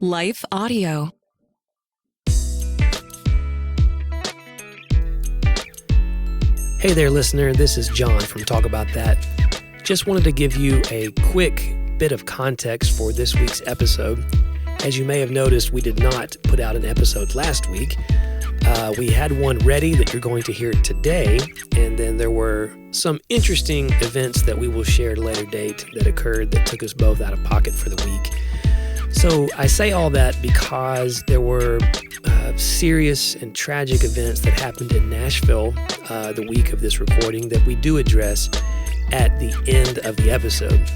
Life Audio. Hey there, listener. This is John from Talk About That. Just wanted to give you a quick bit of context for this week's episode. As you may have noticed, we did not put out an episode last week. We had one ready that you're going to hear today, and then there were some interesting events that we will share at a later date that occurred that took us both out of pocket for the week. So I say all that because there were serious and tragic events that happened in Nashville the week of this recording that we do address at the end of the episode.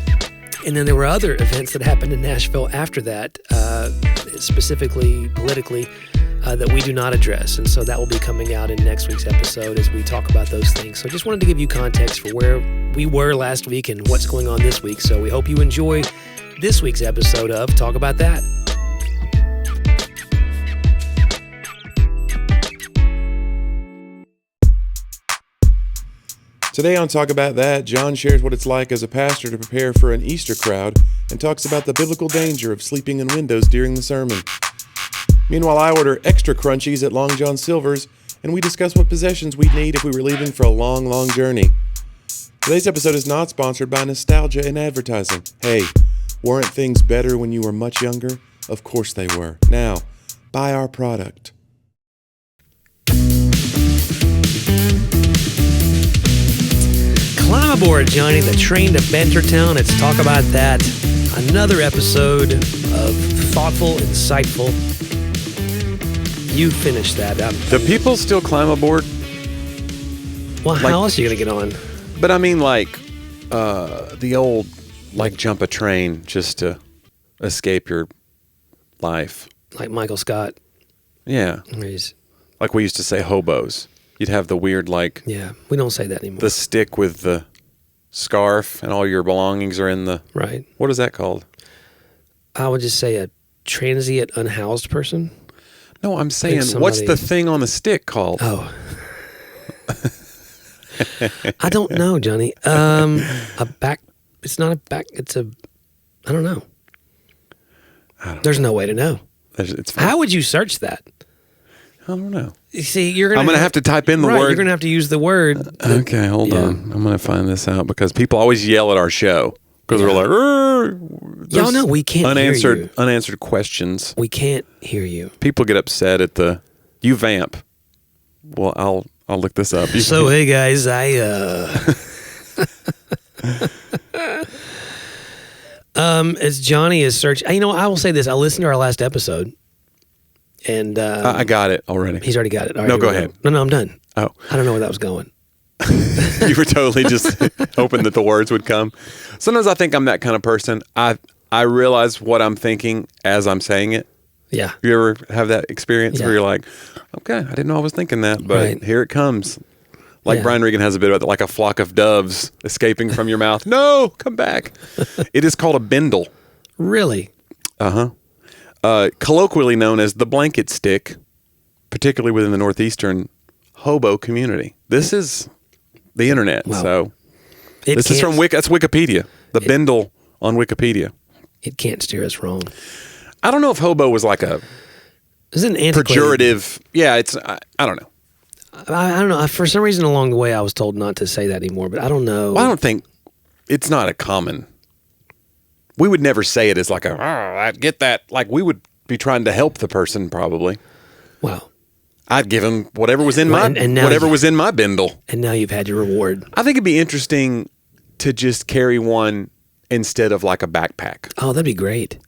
And then there were other events that happened in Nashville after that, specifically politically, that we do not address. And so that will be coming out in next week's episode as we talk about those things. So just wanted to give you context for where we were last week and what's going on this week. So we hope you enjoy this week's episode of Talk About That. Today on Talk About That, John shares what it's like as a pastor to prepare for an Easter crowd and talks about the biblical danger of sleeping in windows during the sermon. Meanwhile, I order extra crunchies at Long John Silver's, and we discuss what possessions we'd need if we were leaving for a long, long journey. Today's episode is not sponsored by nostalgia and advertising. Hey, weren't things better when you were much younger? Of course they were. Now, buy our product. Climb aboard, Johnny, the train to Bantertown. Let's talk about that. Another episode of thoughtful, insightful. You finished that. Do people still climb aboard? Well, how else are you going to get on? But I mean, like, the old, jump a train just to escape your life. Like Michael Scott. Yeah. Like we used to say hobos. You'd have the weird, Yeah, we don't say that anymore. The stick with the scarf and all your belongings are in the... Right. What is that called? I would just say a transient unhoused person. No, I'm saying, what's the thing on the stick called? Oh. I don't know, Johnny. A back... It's not a back... It's a... I don't know. There's no way to know. It's fine. How would you search that? I don't know. You see, you're gonna... I'm going to have to type in the word. You're going to have to use the word. Okay, hold on. I'm going to find this out because people always yell at our show because they're like, y'all know we can't hear you. Unanswered questions. We can't hear you. People get upset at you vamp. Well, I'll look this up. So, hey guys, as Johnny is searching, I will say this. I listened to our last episode. And I got it already. He's already got it. All right, no, go ahead. No, I'm done. Oh. I don't know where that was going. You were totally just hoping that the words would come. Sometimes I think I'm that kind of person. I realize what I'm thinking as I'm saying it. Yeah. You ever have that experience where you're like, okay, I didn't know I was thinking that, but here it comes. Brian Regan has a bit about it, like a flock of doves escaping from your mouth. No, come back. It is called a bindle. Really? Uh-huh. Colloquially known as the blanket stick, particularly within the northeastern hobo community. This is the internet, so this is from that's Wikipedia. The bindle on Wikipedia. It can't steer us wrong. I don't know if hobo was like a pejorative. Yeah, it's I don't know. I don't know. For some reason along the way, I was told not to say that anymore, but I don't know. Well, I don't think it's not a common. We would never say it as like I get that. Like we would be trying to help the person probably. Wow. I'd give him whatever was in was in my bindle. And now you've had your reward. I think it'd be interesting to just carry one instead of like a backpack. Oh, that'd be great.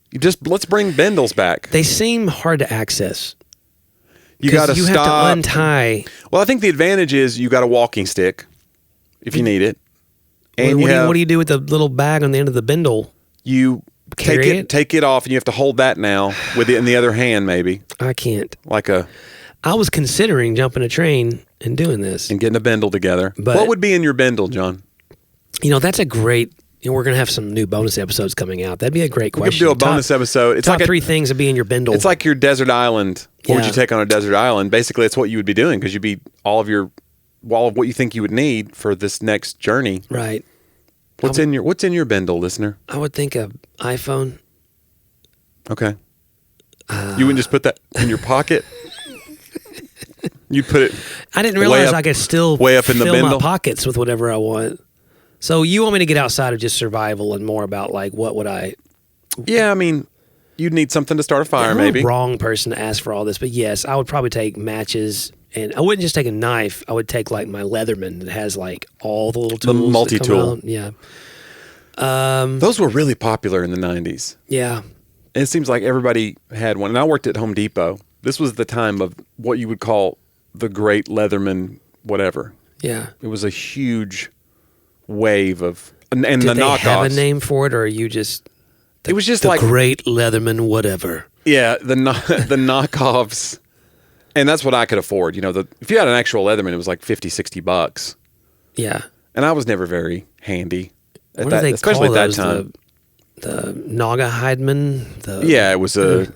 Let's bring bindles back. They seem hard to access. You got to stop. You have to untie. Well, I think the advantage is you got a walking stick if you need it. And what do you do with the little bag on the end of the bindle? You take it off, and you have to hold that now with it in the other hand, maybe. I can't. I was considering jumping a train and doing this. And getting a bindle together. But what would be in your bindle, John? That's a great... we're going to have some new bonus episodes coming out. That'd be a great question. We could do a bonus episode. It's top 3 things that be in your bindle. It's like your desert island. What would you take on a desert island? Basically, it's what you would be doing because you'd be all of what you think you would need for this next journey. Right. What's in your bindle, listener? I would think an iPhone. Okay. You wouldn't just put that in your pocket? You'd put it. I didn't realize I could still way up in the fill bindle? my pockets with whatever I want. So you want me to get outside of just survival and more about like what would I? Yeah, I mean, you'd need something to start a fire, I'm maybe. the wrong person to ask for all this, but yes, I would probably take matches, and I wouldn't just take a knife. I would take like my Leatherman that has like all the little tools. The multi-tool. Yeah. Those were really popular in the 90s. Yeah. And it seems like everybody had one. And I worked at Home Depot. This was the time of what you would call the great Leatherman whatever. Yeah. It was a huge wave of... And Did the they knockoffs. have a name for it, or are you just... It was just the like... great Leatherman whatever. Yeah, the knockoffs. And that's what I could afford. You know, if you had an actual Leatherman, it was like $50-$60. Yeah. And I was never very handy. What do they especially call at those? that time. The Naga Heidman? Yeah, it was a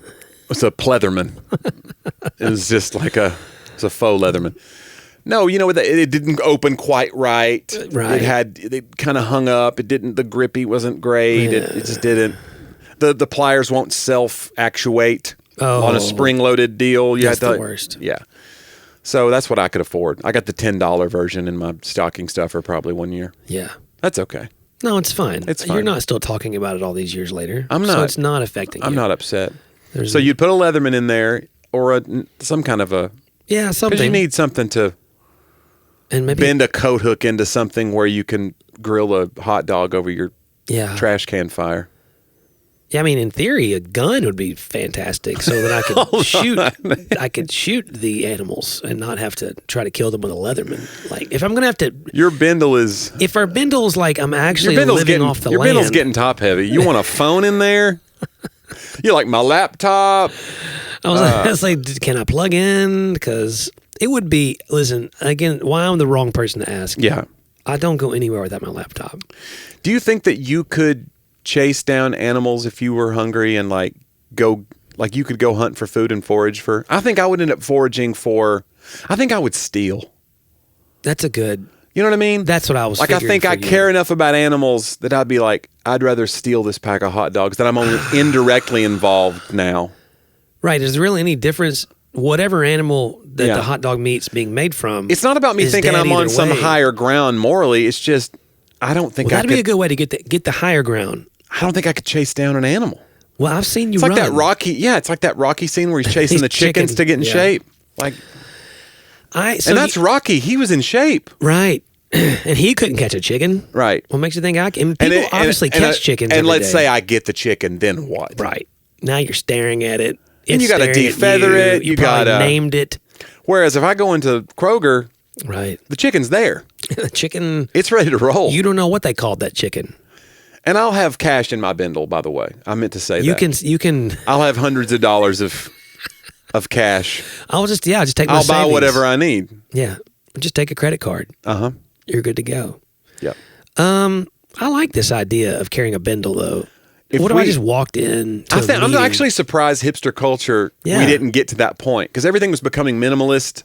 pleatherman. It was just like a faux Leatherman. No, you know, it didn't open quite right. Right. It kind of hung up. The grippy wasn't great. Yeah. It just didn't. The pliers won't self-actuate on a spring-loaded deal. That's the worst. Yeah. So that's what I could afford. I got the $10 version in my stocking stuffer probably one year. Yeah. That's okay. No, it's fine. It's fine. You're not still talking about it all these years later. I'm not. So it's not affecting you. I'm not upset. So you'd put a Leatherman in there or some kind of a... Yeah, something. Because you need something to and maybe bend a coat hook into something where you can grill a hot dog over your trash can fire. Yeah, I mean, in theory, a gun would be fantastic, so that I could shoot. I could shoot the animals and not have to try to kill them with a Leatherman. Like, if I'm gonna have to, your bindle is. If our bindle's like I'm actually living off the land. Your bindle's getting top heavy. You want a phone in there? You're like my laptop. I was like, can I plug in? Because it would be. Listen, again, why I'm the wrong person to ask. Yeah, I don't go anywhere without my laptop. Do you think that you could chase down animals if you were hungry and you could go hunt for food and forage for? I think I would end up foraging for. I think I would steal. That's a good. You know what I mean? That's what I was. Like, I think I care enough about animals that I'd be like, I'd rather steal this pack of hot dogs that I'm only indirectly involved now. Right? Is there really any difference? Whatever animal that the hot dog meat's being made from. It's not about me thinking I'm on some higher ground morally. It's just I don't think that'd be a good way to get the higher ground. I don't think I could chase down an animal. Well, I've seen you. It's like that Rocky. Yeah, it's like that Rocky scene where he's chasing the chickens to get in shape. Like, and that's Rocky. He was in shape, right? And he couldn't catch a chicken, right? What makes you think I can? People obviously catch chickens. And let's say I get the chicken, then what? Right now you're staring at it. And you got to defeather it. You got to named it. Whereas if I go into Kroger, right, the chicken's there. The chicken, it's ready to roll. You don't know what they called that chicken. And I'll have cash in my bindle, by the way. I meant to say that. You can. I'll have hundreds of dollars of cash. I'll just take my I'll savings. buy whatever I need. Yeah. Just take a credit card. Uh-huh. You're good to go. Yeah. I like this idea of carrying a bindle, though. What if I just walked in to a meeting? I'm actually surprised hipster culture, we didn't get to that point. Because everything was becoming minimalist.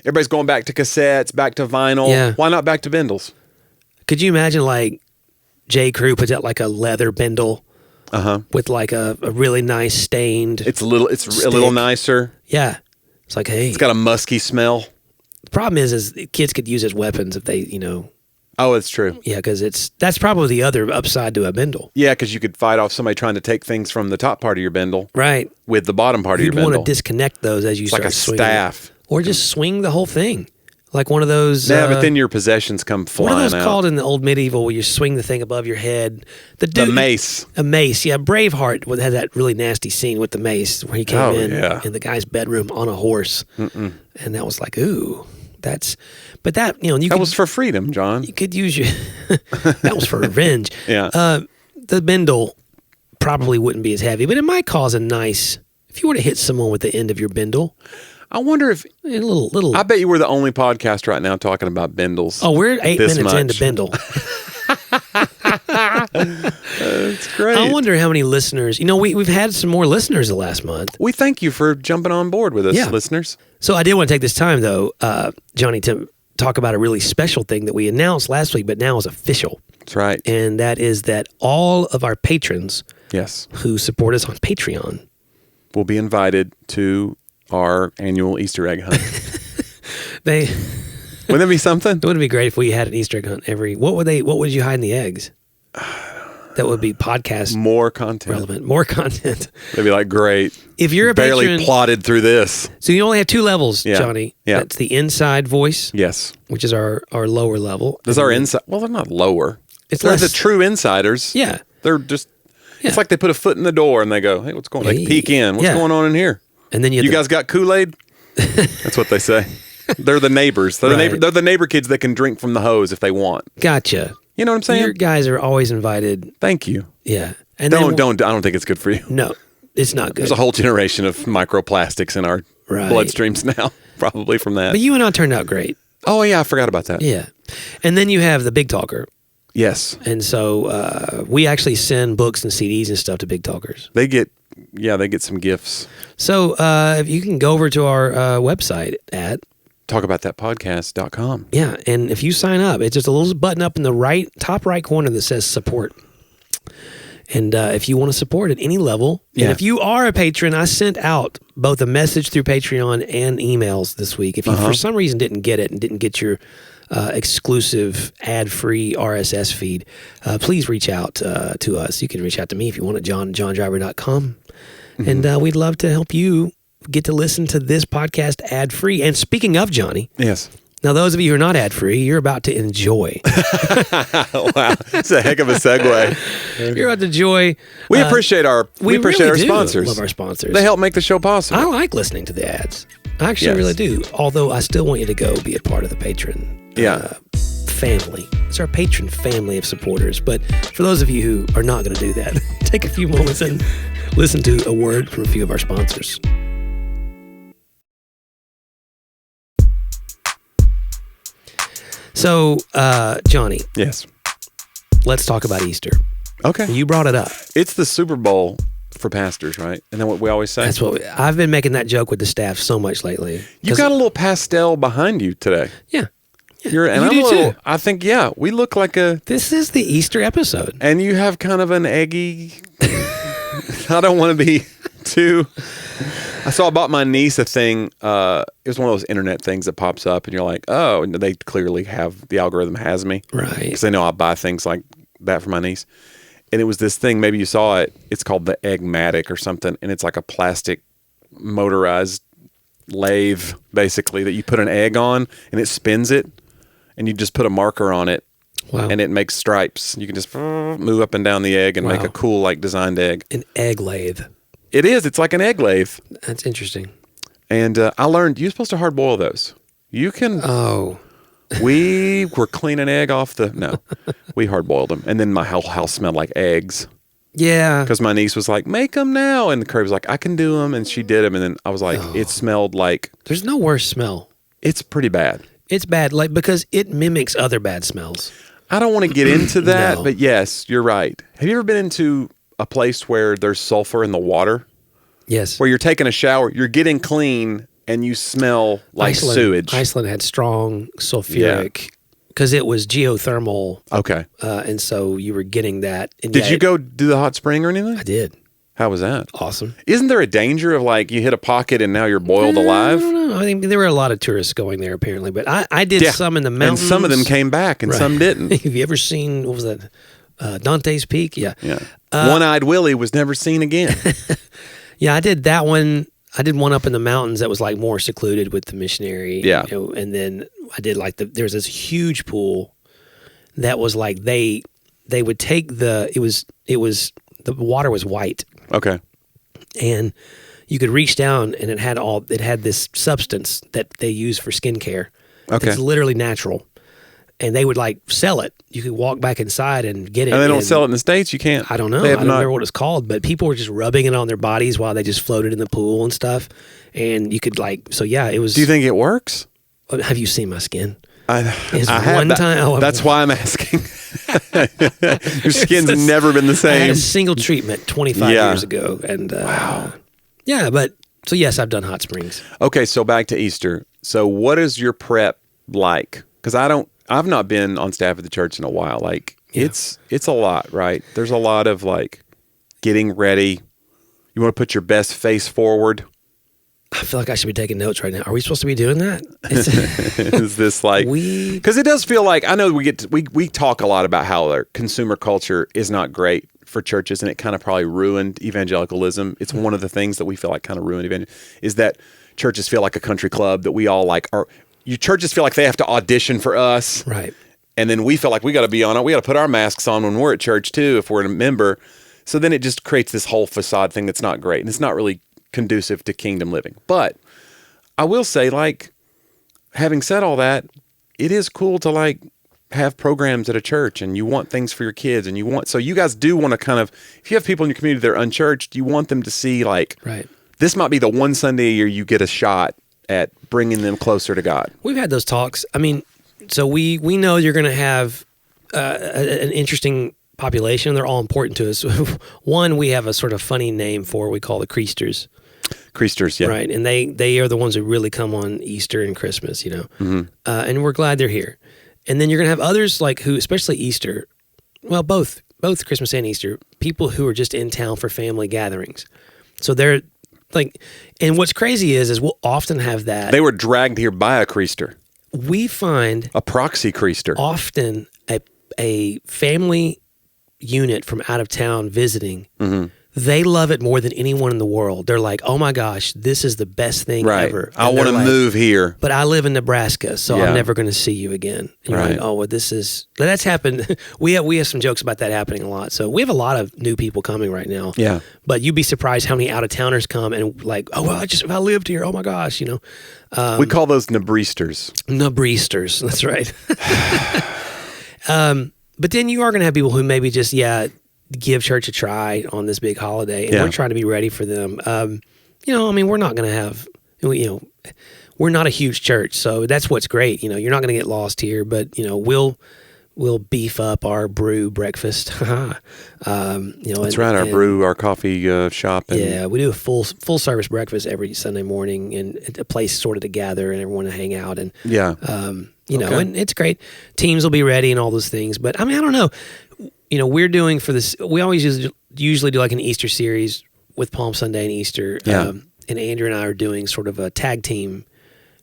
Everybody's going back to cassettes, back to vinyl. Yeah. Why not back to bindles? Could you imagine, like, J. Crew puts out, like, a leather bindle with, like, a really nice stained It's a little nicer. Yeah. It's like, hey. It's got a musky smell. The problem is kids could use as weapons if they, Oh, it's true. Yeah, because that's probably the other upside to a bindle. Yeah, because you could fight off somebody trying to take things from the top part of your bindle. Right. With the bottom part of your bindle. You want to disconnect those as you start swinging. Like a staff. Or just swing the whole thing. Like one of those... Yeah, but then your possessions come flying out. What are those called in the old medieval where you swing the thing above your head? The mace. A mace, yeah. Braveheart had that really nasty scene with the mace where he came in the guy's bedroom on a horse. And that was like, ooh... But that was for freedom, John. You could use that was for revenge. Yeah. The bindle probably wouldn't be as heavy, but it might cause if you were to hit someone with the end of your bindle. I wonder if a little. I bet you we're the only podcast right now talking about bindles. Oh, we're 8 minutes into bindle. That's great. I wonder how many listeners. We've had some more listeners the last month. We thank you for jumping on board with us, listeners. So I did want to take this time, though, Johnny, to talk about a really special thing that we announced last week, but now is official. That's right. And that is that all of our patrons yes, who support us on Patreon will be invited to our annual Easter egg hunt. Wouldn't that be something? It would be great if we had an Easter egg hunt every. What would you hide in the eggs? That would be podcast more content relevant. More content. They'd be like, great. If you're a barely patron, plotted through this. So you only have 2 levels, Johnny. Yeah. That's the inside voice. Yes. Which is our lower level. Does our inside? Well, they're not lower. They're the true insiders. Yeah. They're just. Yeah. It's like they put a foot in the door and they go, "Hey, what's going on?" They peek in. What's going on in here? And then you guys got Kool-Aid? That's what they say. They're the neighbors. They're the neighbor kids that can drink from the hose if they want. Gotcha. You know what I'm saying? Your guys are always invited. Thank you. Yeah. And I don't think it's good for you. No, it's not good. There's a whole generation of microplastics in our bloodstreams now, probably from that. But you and I turned out great. Oh, yeah, I forgot about that. Yeah. And then you have the Big Talker. Yes. And so we actually send books and CDs and stuff to Big Talkers. They get some gifts. So if you can go over to our website at talkaboutthatpodcast.com. Yeah, and if you sign up, it's just a little button up in the top right corner that says support. And if you want to support at any level, and if you are a patron, I sent out both a message through Patreon and emails this week. If you for some reason didn't get it and didn't get your exclusive ad-free RSS feed, please reach out to us. You can reach out to me if you want at johndriver.com. Mm-hmm. And we'd love to help you get to listen to this podcast ad-free. And speaking of Johnny. Yes. Now, those of you who are not ad-free, you're about to enjoy. Wow. It's a heck of a segue. You're about to enjoy. We appreciate our sponsors. Love our sponsors. They help make the show possible. I like listening to the ads. I actually really do. Although I still want you to go be a part of the patron family. It's our patron family of supporters. But for those of you who are not going to do that, take a few moments and listen to a word from a few of our sponsors. So, Johnny. Yes. Let's talk about Easter. Okay. You brought it up. It's the Super Bowl for pastors, right? And then what we always say? That's what I've been making that joke with the staff so much lately. You got a little pastel behind you today. Yeah. Too. I think, we look like This is the Easter episode. And you have kind of an eggy... I don't want to be too... I bought my niece a thing. It was one of those internet things that pops up, and you're like, oh, and they clearly have, the algorithm has me. Right. Because they know I buy things like that for my niece. And it was this thing, maybe you saw it, it's called the Eggmatic or something, and it's like a plastic motorized lathe, basically, that you put an egg on, and it spins it, and you just put a marker on it, and it makes stripes. You can just move up and down the egg and make a cool, designed egg. An egg lathe. It is. It's like an egg lathe. That's interesting. And I learned you're supposed to hard boil those. You can. Oh. We were cleaning egg off we hard boiled them. And then my whole house smelled like eggs. Yeah. Because my niece was like, make them now. And Curry was like, I can do them. And she did them. And then I was like, it smelled like. There's no worse smell. It's pretty bad. It's bad, because it mimics other bad smells. I don't want to get into that, but yes, you're right. Have you ever been into a place where there's sulfur in the water? Yes. Where you're taking a shower, you're getting clean, and you smell like sewage. Iceland had strong sulfuric because it was geothermal. Okay. And so you were getting that. And did you go do the hot spring or anything? I did. How was that? Awesome. Isn't there a danger of you hit a pocket and now you're boiled alive? I don't know. I think there were a lot of tourists going there apparently, but I did some in the mountains. And some of them came back and some didn't. Have you ever seen, what was that? Dante's Peak? Yeah. One-eyed Willie was never seen again. Yeah, I did that one. I did one up in the mountains that was more secluded with the missionary. Yeah. And then I did there's this huge pool that was they would take the water was white. Okay. And you could reach down and it had this substance that they use for skincare. Okay. It's literally natural. And they would sell it. You could walk back inside and get it. And they don't sell it in the States? You can't? I don't know. I don't remember what it's called, but people were just rubbing it on their bodies while they just floated in the pool and stuff. And you could it was. Do you think it works? Have you seen my skin? I have. That's why I'm asking. Your skin's never been the same. I had a single treatment 25 years ago. And wow. Yeah, but so yes, I've done hot springs. Okay, so back to Easter. So what is your prep like? Because I've not been on staff at the church in a while. It's a lot, right? There's a lot of getting ready. You want to put your best face forward. I feel like I should be taking notes right now. Are we supposed to be doing that? Is this like, because it does feel like, I know we talk a lot about how our consumer culture is not great for churches, and it kind of probably ruined evangelicalism. It's one of the things that we feel like kind of ruined evangelicalism, is that churches feel like a country club that we all like are. Your churches feel like they have to audition for us. Right. And then we feel like we got to be on it. We got to put our masks on when we're at church too, if we're a member. So then it just creates this whole facade thing that's not great. And it's not really conducive to kingdom living. But I will say, like, having said all that, it is cool to like have programs at a church, and you want things for your kids, and so you guys do want to kind of, if you have people in your community that are unchurched, you want them to see like, right, this might be the one Sunday a year you get a shot at bringing them closer to God. We've had those talks. I mean, so we know you're going to have an interesting population. They're all important to us. One, we have a sort of funny name for, we call the Chreasters. Chreasters, yeah. Right, and they are the ones who really come on Easter and Christmas, and we're glad they're here. And then you're going to have others like who, especially Easter, well, both Christmas and Easter, people who are just in town for family gatherings. So they're like, and what's crazy is we'll often have that. They were dragged here by a Chreaster. We find a proxy Chreaster. Often a family unit from out of town visiting. Mm-hmm. They love it more than anyone in the world. They're like, oh my gosh, this is the best thing ever. And I want to move here. But I live in Nebraska, so I'm never going to see you again. And you're like, oh, well, that's happened. We have some jokes about that happening a lot. So we have a lot of new people coming right now. Yeah. But you'd be surprised how many out-of-towners come and like, oh, well, if I lived here, oh my gosh, we call those Nebreasters. Nebreasters, that's right. But then you are going to have people who maybe just, give church a try on this big holiday, and we're trying to be ready for them. We're not going to have, we're not a huge church, so that's what's great. You're not going to get lost here, but we'll beef up our brew breakfast. That's right, our coffee shop. And we do a full service breakfast every Sunday morning, and a place sort of to gather and everyone to hang out, and and it's great. Teams will be ready and all those things, but I mean, I don't know. We're doing for this, we always usually do like an Easter series with Palm Sunday and Easter. Yeah. And Andrew and I are doing sort of a tag team,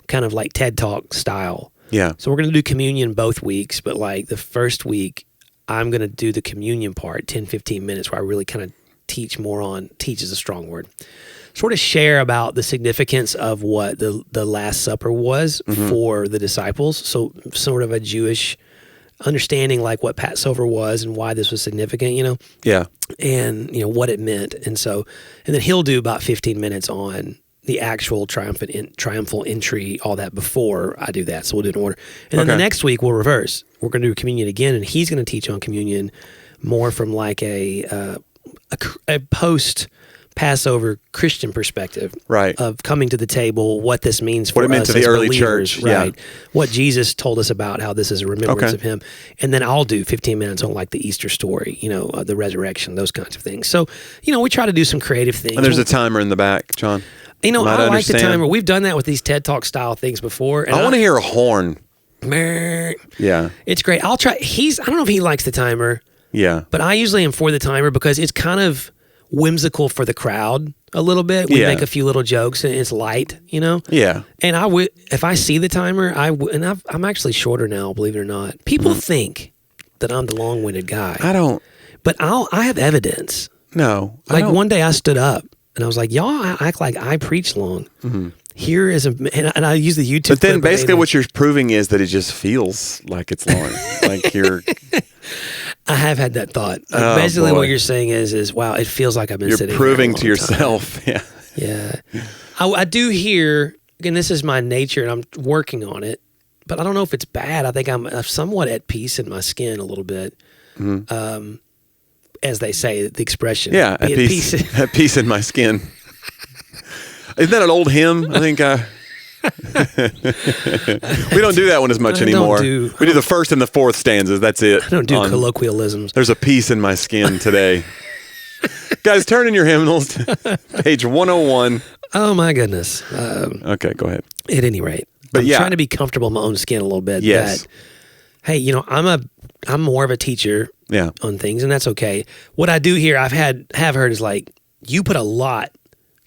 kind of like TED Talk style. Yeah. So we're going to do communion both weeks, but like the first week, I'm going to do the communion part, 10, 15 minutes, where I really kind of teach is a strong word, sort of share about the significance of what the Last Supper was for the disciples. So sort of a Jewish understanding like what Passover was and why this was significant, Yeah. And, what it meant. And then he'll do about 15 minutes on the actual triumphal entry, all that before I do that. So we'll do it in order. And then the next week we'll reverse. We're going to do communion again, and he's going to teach on communion more from like a post Passover Christian perspective, right? Of coming to the table, what this means for what it meant us to the as early believers, church, right? What Jesus told us about how this is a remembrance of Him, and then I'll do 15 minutes on like the Easter story, the resurrection, those kinds of things. So, we try to do some creative things. And there's a timer in the back, John. I like the timer. We've done that with these TED Talk style things before. And I want to hear a horn. Yeah, it's great. I'll try. I don't know if he likes the timer. Yeah, but I usually am for the timer because it's kind of whimsical for the crowd a little bit. We make a few little jokes and it's light, Yeah. And if I see the timer, I'm actually shorter now, believe it or not. People think that I'm the long-winded guy. I don't. But I have evidence. No. Like one day I stood up and I was like, y'all act like I preach long. Mm-hmm. Here is and I use the YouTube. But then basically what you're proving is that it just feels like it's long. Like you're. I have had that thought. Basically, what you're saying is, wow, it feels like I've been sitting. You're proving to yourself, yeah. I do hear, again, this is my nature, and I'm working on it. But I don't know if it's bad. I think I'm somewhat at peace in my skin a little bit, as they say, the expression. Yeah, at peace in my skin. Isn't that an old hymn? I think. We don't do that one as much anymore. We do the first and the fourth stanzas. That's it. I don't do colloquialisms. There's a piece in my skin today. Guys, turn in your hymnals to page 101. Oh my goodness. Okay, go ahead. At any rate, I'm trying to be comfortable in my own skin a little bit. Yes. That, hey, I'm more of a teacher on things, and that's okay. What I do here, have heard is like, you put a lot.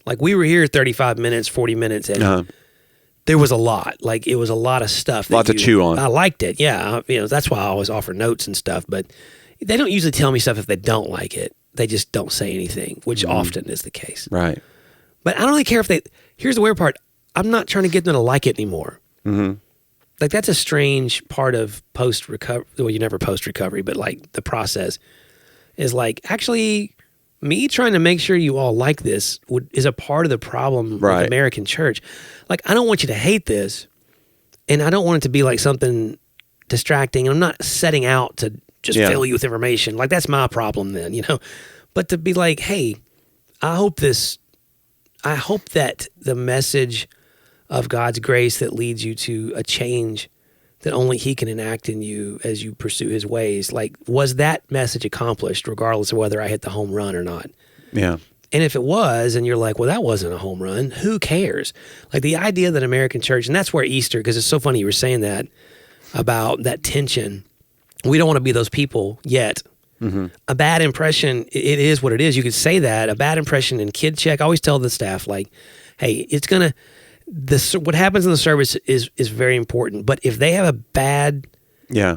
Like we were here 35 minutes, 40 minutes, and there was a lot. Like it was a lot of stuff. A lot to chew on. I liked it. Yeah, that's why I always offer notes and stuff. But they don't usually tell me stuff if they don't like it. They just don't say anything, which often is the case. Right. But I don't really care if they. Here's the weird part. I'm not trying to get them to like it anymore. Mm-hmm. Like that's a strange part of post-recovery. Well, you never post-recovery, but like the process is like actually me trying to make sure you all like this is a part of the problem with American church. Like I don't want you to hate this, and I don't want it to be like something distracting. I'm not setting out to just fill you with information. Like that's my problem then, But to be like, hey, I hope that the message of God's grace that leads you to a change that only He can enact in you as you pursue His ways. Like, was that message accomplished regardless of whether I hit the home run or not? Yeah. And if it was, and you're like, well, that wasn't a home run, who cares? Like the idea that American church, and that's where Easter, because it's so funny you were saying that about that tension. We don't want to be those people yet. Mm-hmm. A bad impression, it is what it is. You could say that. A bad impression in kid check, I always tell the staff, like, hey, what happens in the service is very important. But if they have a bad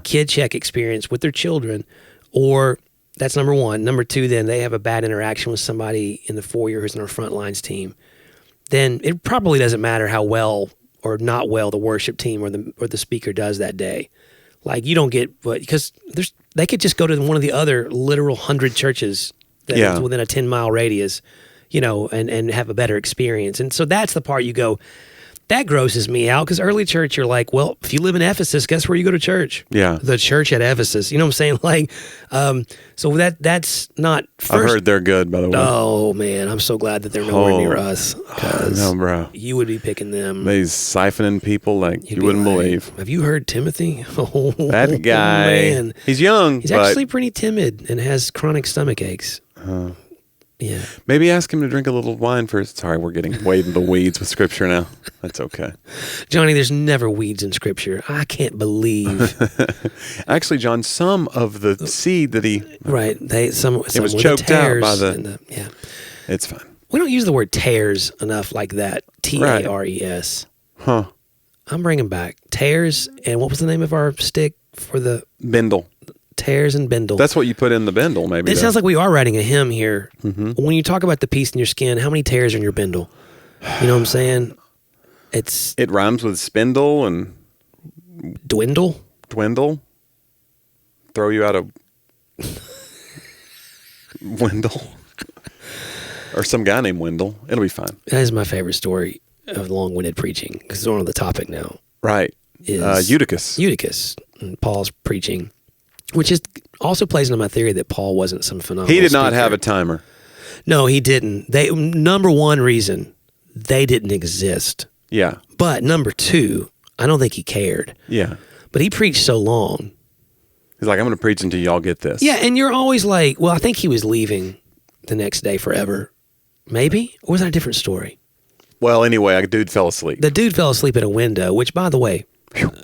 kid check experience with their children, or that's number one. Number two, then they have a bad interaction with somebody in the foyer who's in our front lines team, then it probably doesn't matter how well or not well the worship team or the speaker does that day. Like you don't get, because they could just go to one of the other literal 100 churches that is within a 10-mile radius, and have a better experience. And so that's the part you go, that grosses me out, because early church, you're like, well, if you live in Ephesus, guess where you go to church? Yeah. The church at Ephesus. You know what I'm saying? Like, so that's not first. I've heard they're good, by the way. Oh, man. I'm so glad that they're nowhere near us. No, bro. You would be picking them. They siphoning people like you wouldn't believe. Have you heard Timothy? Oh, that guy. Man. He's young. He's actually pretty timid and has chronic stomach aches. Yeah. Maybe ask him to drink a little wine first. Sorry, we're getting way into the weeds with Scripture now. That's okay. Jonnie, there's never weeds in Scripture. I can't believe. Actually, John, some of the seed that he... Right. Some it was choked out by yeah. It's fine. We don't use the word tares enough like that. Tares. Huh. I'm bringing back tares. And what was the name of our stick for the... Bindle. Tares and Bindle. That's what you put in the Bindle, maybe. It sounds like we are writing a hymn here. Mm-hmm. When you talk about the piece in your skin, how many tears are in your Bindle? You know what I'm saying? It rhymes with spindle and... Dwindle? Throw you out of... Wendell. Or some guy named Wendell. It'll be fine. That is my favorite story of long-winded preaching, because we're on the topic now. Right. Eutychus. Eutychus. And Paul's preaching. Which also plays into my theory that Paul wasn't some phenomenal He did not speaker. have a timer. No, he didn't. Number one reason, they didn't exist. Yeah. But number two, I don't think he cared. Yeah. But he preached so long. He's like, I'm going to preach until y'all get this. Yeah, and you're always like, well, I think he was leaving the next day forever. Maybe? Or was that a different story? Well, anyway, a dude fell asleep. The dude fell asleep at a window, which, by the way...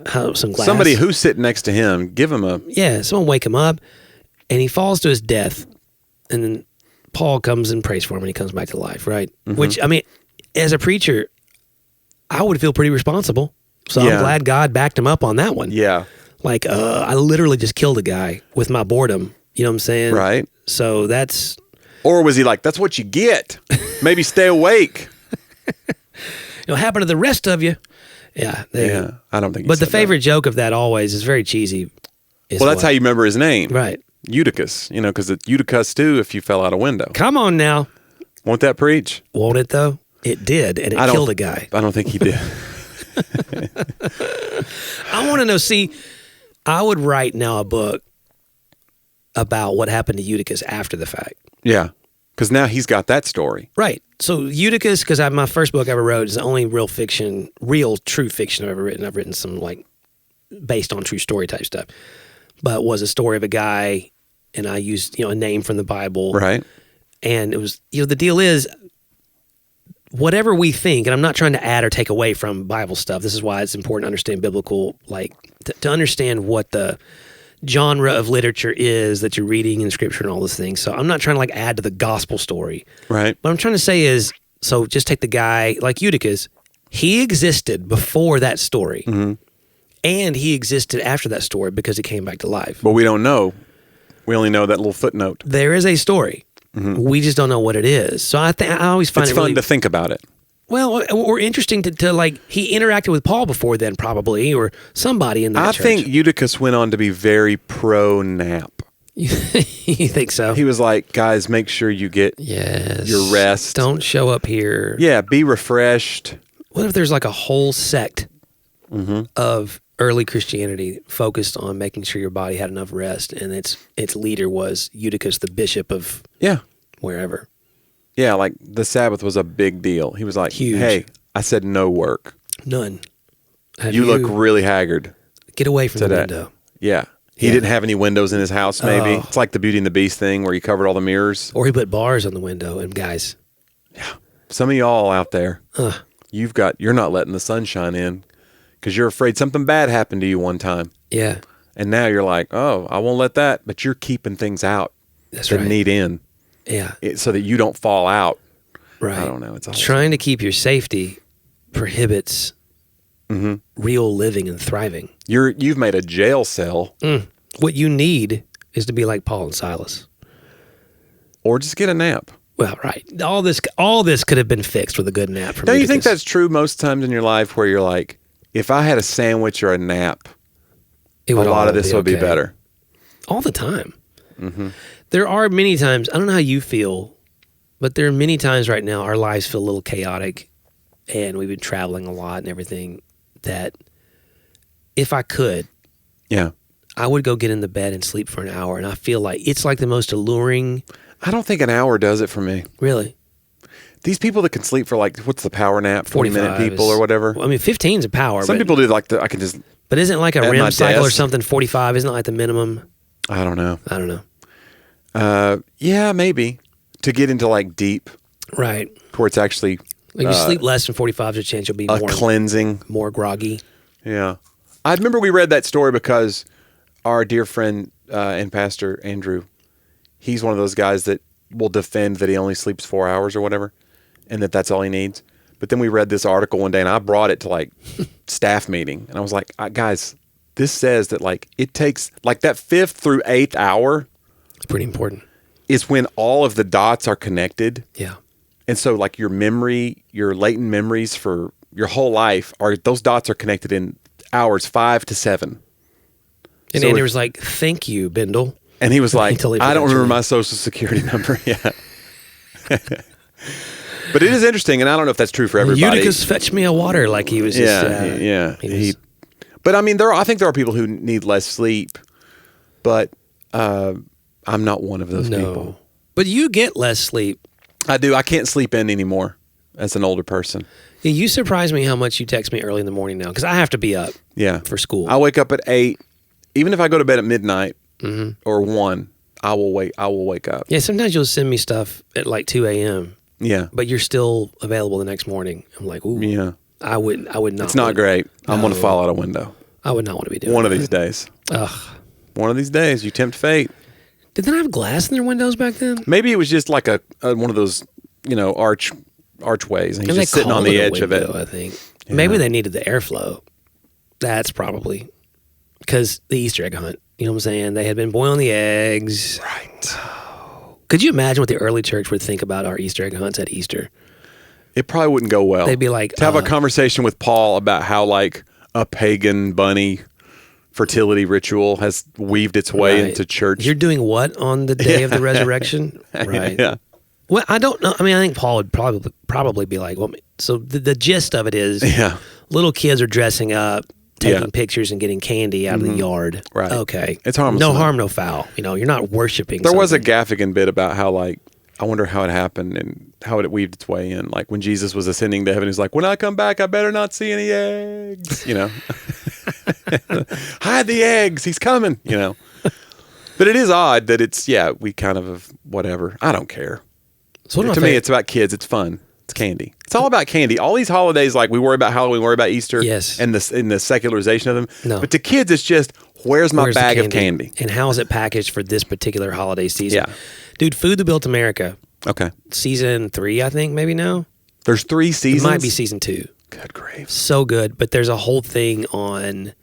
some glass. Somebody who's sitting next to him, give him a... Yeah, someone wake him up, and he falls to his death, and then Paul comes and prays for him, and he comes back to life, right? Mm-hmm. Which, I mean, as a preacher, I would feel pretty responsible, so I'm glad God backed him up on that one. Yeah. Like, I literally just killed a guy with my boredom, you know what I'm saying? Right. So that's... Or was he like, that's what you get. Maybe stay awake. It'll happen to the rest of you. Yeah. I don't think But the favorite joke of that always is very cheesy. Well, that's how you remember his name. Right. Eutychus. Because it's Eutychus too if you fell out a window. Come on now. Won't that preach? Won't it though? It did, and it killed a guy. I don't think he did. I want to know, see, I would write now a book about what happened to Eutychus after the fact. Yeah. Because now he's got that story. Right. So Eutychus, because my first book I ever wrote is the only real true fiction I've ever written. I've written some like based on true story type stuff, but was a story of a guy, and I used a name from the Bible. Right. And it was the deal is whatever we think, and I'm not trying to add or take away from Bible stuff. This is why it's important to understand biblical, like to understand what the genre of literature is that you're reading in Scripture and all those things. So I'm not trying to like add to the gospel story. Right. What I'm trying to say is, so just take the guy like Eutychus. He existed before that story, and he existed after that story because he came back to life. But we don't know. We only know that little footnote. There is a story. We just don't know what it is. So I always find it's it fun really, to think about it. well, or interesting to like, he interacted with Paul before then, probably, or somebody in that church. I think Eutychus went on to be very pro-nap. You think so? He was like, guys, make sure you get your rest. Don't show up here. Yeah, be refreshed. What if there's like a whole sect of early Christianity focused on making sure your body had enough rest, and its leader was Eutychus, the bishop of wherever. Yeah, like the Sabbath was a big deal. He was like, Huge. hey, I said no work. None. You look really haggard. Get away from today. the window. Yeah. He didn't have any windows in his house, maybe. It's like the Beauty and the Beast thing where he covered all the mirrors. Or he put bars on the window, and guys. Yeah. Some of y'all out there, you're not letting the sunshine in because you're afraid something bad happened to you one time. Yeah. And now you're like, oh, I won't let that. But you're keeping things out that need in. Yeah. So that you don't fall out. Right. I don't know. It's all trying to keep your safety prohibits real living and thriving. You've made a jail cell. What you need is to be like Paul and Silas. Or just get a nap. Well, right. All this could have been fixed with a good nap from Don't you think Eutychus. that's true most times in your life where you're like, if I had a sandwich or a nap, a lot of this would be better? All the time. There are many times, I don't know how you feel, but there are many times right now our lives feel a little chaotic, and we've been traveling a lot and everything, that if I could, I would go get in the bed and sleep for an hour, and I feel like it's like the most alluring. I don't think an hour does it for me. Really? These people that can sleep for like, what's the power nap? 40-minute people or whatever? Well, I mean, 15 is a power. Some people do like I can just. But isn't like a REM cycle or something 45? Isn't it like the minimum? I don't know. Yeah, maybe. To get into like deep. Right. Where it's actually. Like you sleep less than 45, there's a chance you'll be more cleansing. More groggy. Yeah. I remember we read that story because our dear friend and pastor, Andrew, he's one of those guys that will defend that he only sleeps 4 hours or whatever, and that's all he needs. But then we read this article one day, and I brought it to like staff meeting, and I was like, guys, this says that like it takes like that 5th through 8th hour. It's pretty important. Is when all of the dots are connected. Yeah. And so like your memory, your latent memories for your whole life those dots are connected in hours 5 to 7. And Andy was like, thank you, Bindle. And he was like, I don't remember my social security number yet. But it is interesting, and I don't know if that's true for everybody. Eutychus, fetch me a water, like he was just... But I mean, I think there are people who need less sleep, but I'm not one of those people. But you get less sleep. I do. I can't sleep in anymore as an older person. Yeah, you surprise me how much you text me early in the morning now, because I have to be up for school. I wake up at 8. Even if I go to bed at midnight or 1, I will wake up. Yeah, sometimes you'll send me stuff at like 2 a.m. Yeah. But you're still available the next morning. I'm like, ooh. Yeah. I would not. It's not great. I'm going to fall out a window. I would not want to be doing one of these days. Ugh. One of these days, you tempt fate. Did they not have glass in their windows back then? Maybe it was just like a one of those, archways, and he's just sitting on the edge of it. I think maybe they needed the airflow. That's probably because the Easter egg hunt. You know what I'm saying? They had been boiling the eggs. Right. Could you imagine what the early church would think about our Easter egg hunts at Easter? It probably wouldn't go well. They'd be like, to have a conversation with Paul about how like a pagan bunny fertility ritual has weaved its way into church. You're doing what on the day of the resurrection? Right. Yeah. Well, I don't know. I mean, I think Paul would probably be like, well, so the gist of it is little kids are dressing up, taking pictures and getting candy out of the yard. Right. Okay. It's harmless. No harm, no foul. You're not worshiping There was a something. Gaffigan bit about how like, I wonder how it happened and how it weaved its way in. Like when Jesus was ascending to heaven, he's like, when I come back, I better not see any eggs, Hide the eggs. He's coming, But it is odd that it's, we kind of whatever. I don't care. So to me, it's about kids. It's fun. It's candy. It's all about candy. All these holidays, like we worry about Halloween, we worry about Easter, yes, and the secularization of them. No. But to kids, it's just Where's my bag of candy? And how is it packaged for this particular holiday season? Yeah. Dude, Food That Built America. Okay. Season 3, I think, maybe now. There's 3 seasons? It might be season 2. Good grief. So good. But there's a whole thing on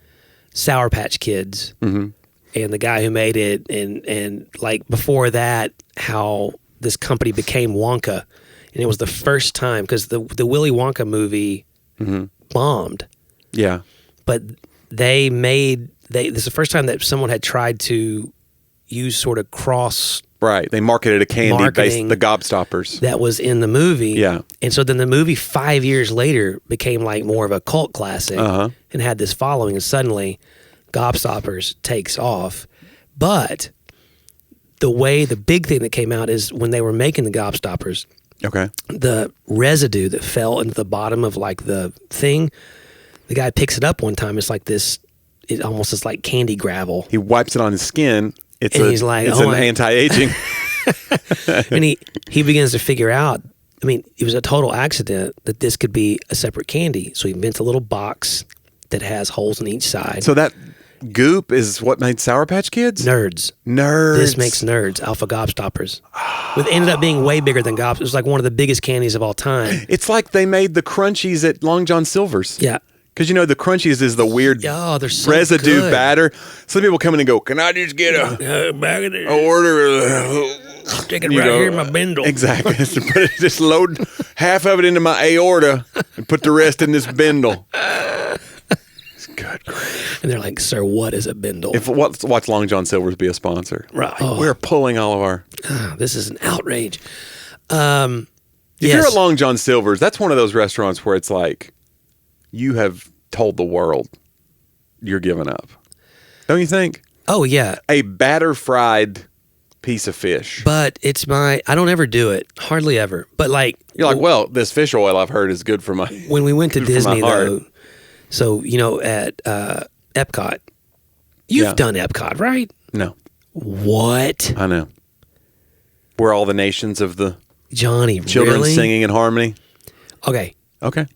Sour Patch Kids and the guy who made it. And like before that, how this company became Wonka. And it was the first time, because the Willy Wonka movie bombed. Yeah. But this is the first time that someone had tried to use sort of cross. Right. They marketed a candy based the Gobstoppers. That was in the movie. Yeah. And so then the movie 5 years later became like more of a cult classic and had this following. And suddenly Gobstoppers takes off. But the big thing that came out is when they were making the Gobstoppers, okay, the residue that fell into the bottom of like the thing, the guy picks it up one time. It's like this, it almost is like candy gravel. He wipes it on his skin. He's like, it's an anti-aging. And he begins to figure out, I mean, it was a total accident that this could be a separate candy. So he invents a little box that has holes on each side. So that goop is what made Sour Patch Kids? Nerds. This makes Nerds, Alpha Gobstoppers. It ended up being way bigger than Gobstoppers. It was like one of the biggest candies of all time. It's like they made the crunchies at Long John Silver's. Yeah. Because, the crunchies is the weird they're so residue good. batter. Some people come in and go, can I just get a order? Stick it right here in my bindle. Exactly. Just load half of it into my aorta and put the rest in this bindle. It's good. And they're like, sir, what is a bindle? Watch Long John Silver's be a sponsor. Right. Like, we're pulling all of our... this is an outrage. If you're at Long John Silver's, that's one of those restaurants where it's like, you have told the world you're giving up. Don't you think? Oh, yeah. A batter-fried piece of fish. But I don't ever do it. Hardly ever. But like... You're like, well, this fish oil I've heard is good for my... When we went to Disney, though, so, at Epcot, you've done Epcot, right? No. What? I know. Where all the nations of the Jonnie, children really? singing in harmony. Okay.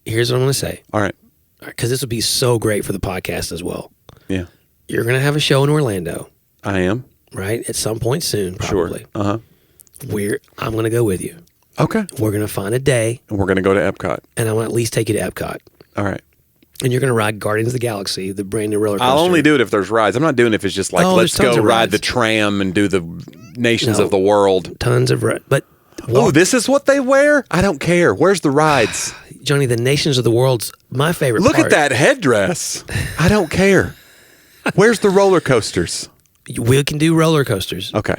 Here's what I'm going to say. All right. Because this would be so great for the podcast as well. Yeah. You're going to have a show in Orlando. I am. Right? At some point soon, probably. Sure. I'm going to go with you. Okay. We're going to find a day. And we're going to go to Epcot. And I want to at least take you to Epcot. All right. And you're going to ride Guardians of the Galaxy, the brand new roller coaster. I'll only do it if there's rides. I'm not doing it if it's just like, let's go ride the tram and do the nations of the world. Tons of rides. But this is what they wear? I don't care. Where's the rides? Jonnie, the nations of the world's my favorite part. Look at that headdress. I don't care. Where's the roller coasters? We can do roller coasters. Okay.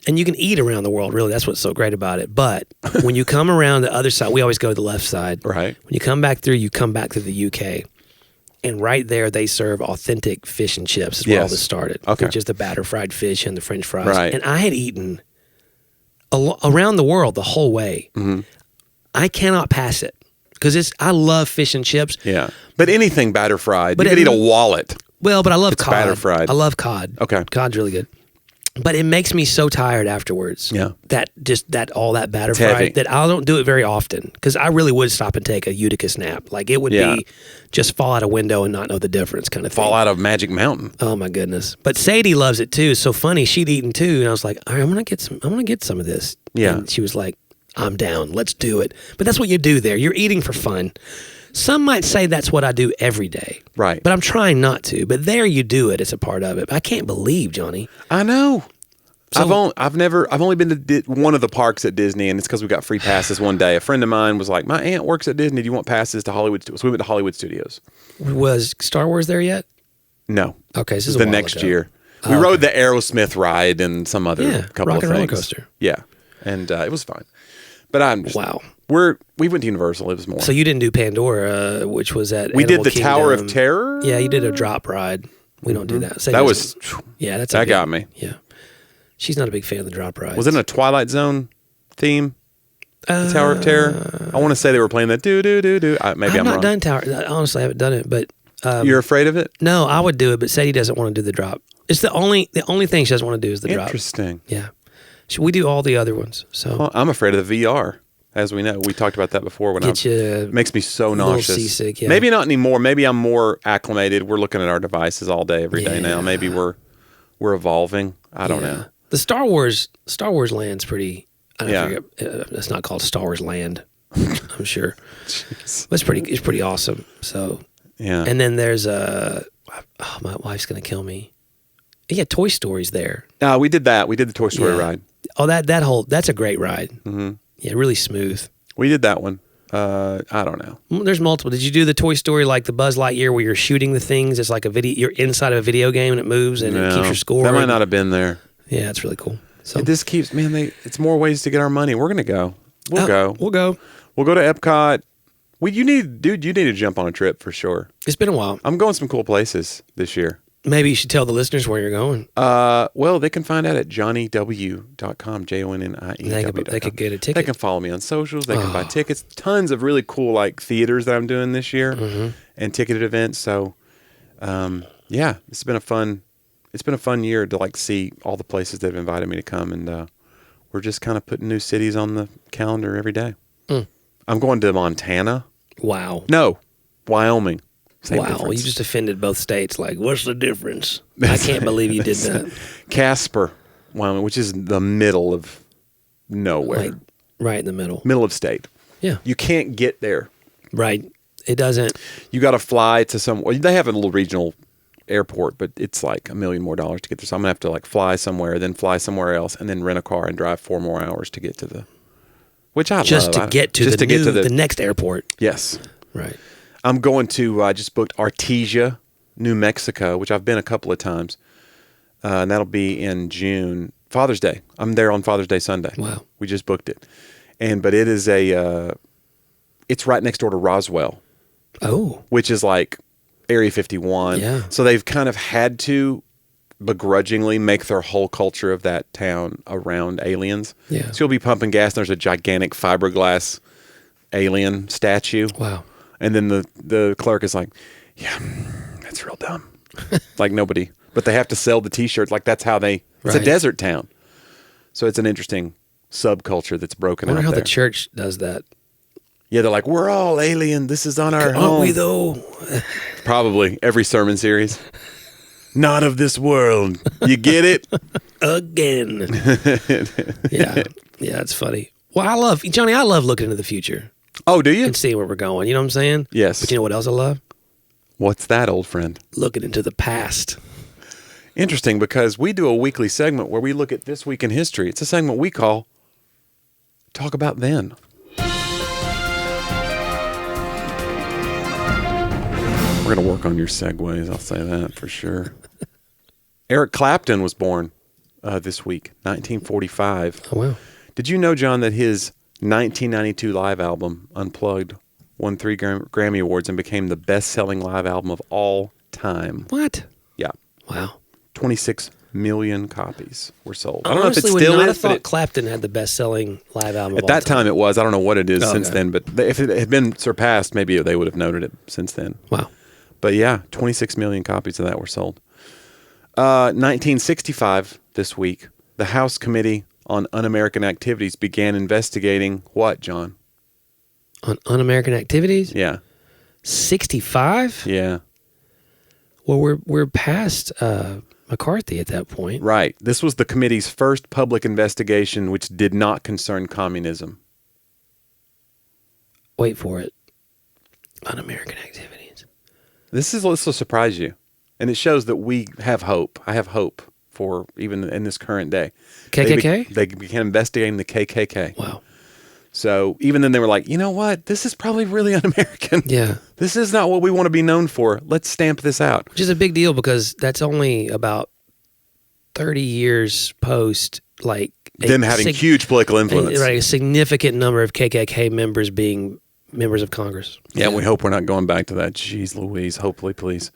And you can eat around the world, really. That's what's so great about it. But when you come around the other side, we always go to the left side. Right. When you come back through the UK. And right there, they serve authentic fish and chips is where all this started. Okay. Which is the batter fried fish and the French fries. Right. And I had eaten around the world the whole way. Mm-hmm. I cannot pass it. Because I love fish and chips. Yeah. But anything batter fried. You could eat a wallet. Well, but I love cod. Batter fried. I love cod. Okay. Cod's really good. But it makes me so tired afterwards. Yeah. All that batter it's fried heavy. that I don't do it very often. Because I really would stop and take a Utica nap. Like it would be just fall out a window and not know the difference kind of thing. Fall out of Magic Mountain. Oh my goodness. But Sadie loves it too. It's so funny. She'd eaten too. And I was like, all right, I'm gonna get some of this. Yeah. And she was like, I'm down. Let's do it. But that's what you do there. You're eating for fun. Some might say that's what I do every day. Right. But I'm trying not to. But there you do it. It's a part of it. I can't believe, Jonnie. I know. So, I've only been to one of the parks at Disney, and it's because we got free passes one day. A friend of mine was like, my aunt works at Disney. Do you want passes to Hollywood? So we went to Hollywood Studios. Was Star Wars there yet? No. Okay, this is the next year. We rode the Aerosmith ride and some other couple of things. Roller coaster. Yeah. And it was fun. But I'm just... Wow. We went to Universal. It was more. So you didn't do Pandora, which was at We Animal did the Kingdom. Tower of Terror? Yeah, you did a drop ride. We don't do that. That was... Yeah, that's... That got me. Yeah. She's not a big fan of the drop rides. Was it a Twilight Zone theme? The Tower of Terror? I want to say they were playing that do-do-do-do. Maybe I'm wrong. I've not done Tower. Honestly, I haven't done it, but... You're afraid of it? No, I would do it, but Sadie doesn't want to do the drop. It's the only thing she doesn't want to do is the drop. Interesting. Yeah. We do all the other ones. So I'm afraid of the VR. as we know. We talked about that before. When it makes me so nauseous. Seasick, yeah. Maybe not anymore. Maybe I'm more acclimated. We're looking at our devices all day, every day now. Maybe we're evolving. I don't know. The Star Wars land's pretty. I don't know. It's not called Star Wars Land. I'm sure. It's pretty awesome. So yeah. And then there's my wife's gonna kill me. Yeah, Toy Story's there. We did that. We did the Toy Story ride. Oh, that's a great ride. Mm-hmm. Yeah, really smooth. We did that one. I don't know. There's multiple. Did you do the Toy Story like the Buzz Lightyear where you're shooting the things? It's like a video. You're inside of a video game and it moves and it keeps your score. That might not have been there. Yeah, it's really cool. So this keeps it's more ways to get our money. We're gonna go. We'll go. We'll go. We'll go to Epcot. You need to jump on a trip for sure. It's been a while. I'm going some cool places this year. Maybe you should tell the listeners where you're going. Well, they can find out at jonniew.com, JONNIEW.com. They could get a ticket. They can follow me on socials. They can buy tickets. Tons of really cool like theaters that I'm doing this year and ticketed events. So, it's been a fun year to like see all the places that have invited me to come, and we're just kind of putting new cities on the calendar every day. I'm going to Montana. Wow. No, Wyoming. Same wow, difference. you just offended both states. Like, what's the difference? I can't believe you did that. Casper, Wyoming, which is the middle of nowhere. Like, right in the middle. Middle of state. Yeah. You can't get there. Right. It doesn't. You got to fly to they have a little regional airport, but it's like $1 million more to get there. So I'm going to have to like fly somewhere, then fly somewhere else, and then rent a car and drive 4 more hours to get to which I just love. To get to the next airport. Yes. Right. I'm going to, I just booked Artesia, New Mexico, which I've been a couple of times. And that'll be in June. Father's Day. I'm there on Father's Day Sunday. Wow. We just booked it. But it is it's right next door to Roswell. Oh. Which is like Area 51. Yeah. So they've kind of had to begrudgingly make their whole culture of that town around aliens. Yeah. So you'll be pumping gas and there's a gigantic fiberglass alien statue. Wow. And then the clerk is like, yeah, that's real dumb. Like nobody, but they have to sell the T-shirts. Like that's how it's a desert town. So it's an interesting subculture that's broken out there. I wonder how the church does that. Yeah, they're like, we're all alien. This is on our home. Aren't we though? Probably every sermon series. Not of this world. You get it? Again. Yeah, it's funny. Well, I love looking into the future. Oh, do you? And seeing where we're going. You know what I'm saying? Yes. But you know what else I love? What's that, old friend? Looking into the past. Interesting, because we do a weekly segment where we look at this week in history. It's a segment we call Talk About Then. We're going to work on your segues, I'll say that for sure. Eric Clapton was born this week, 1945. Oh, wow. Did you know, John, that his 1992 live album, Unplugged, won 3 Grammy Awards and became the best-selling live album of all time? What? Yeah. Wow. 26 million copies were sold. I don't know if it still is. I thought Clapton had the best-selling live album at that time. It was. I don't know what it is since okay. then, but if it had been surpassed, maybe they would have noted it since then. Wow. But yeah, 26 million copies of that were sold. 1965, this week, the House Committee on Un-American Activities began investigating what, John? On Un-American Activities? Yeah. 65? Yeah. Well, we're past McCarthy at that point. Right. This was the committee's first public investigation which did not concern communism. Wait for it. Un-American Activities. This will surprise you. And it shows that we have hope. I have hope for even in this current day. KKK? They began investigating the KKK. Wow. So even then they were like, you know what? This is probably really un-American. Yeah. This is not what we want to be known for. Let's stamp this out. Which is a big deal because that's only about 30 years post, like... Them having huge political influence. Right, a significant number of KKK members being members of Congress. Yeah, we hope we're not going back to that. Jeez Louise, hopefully, please.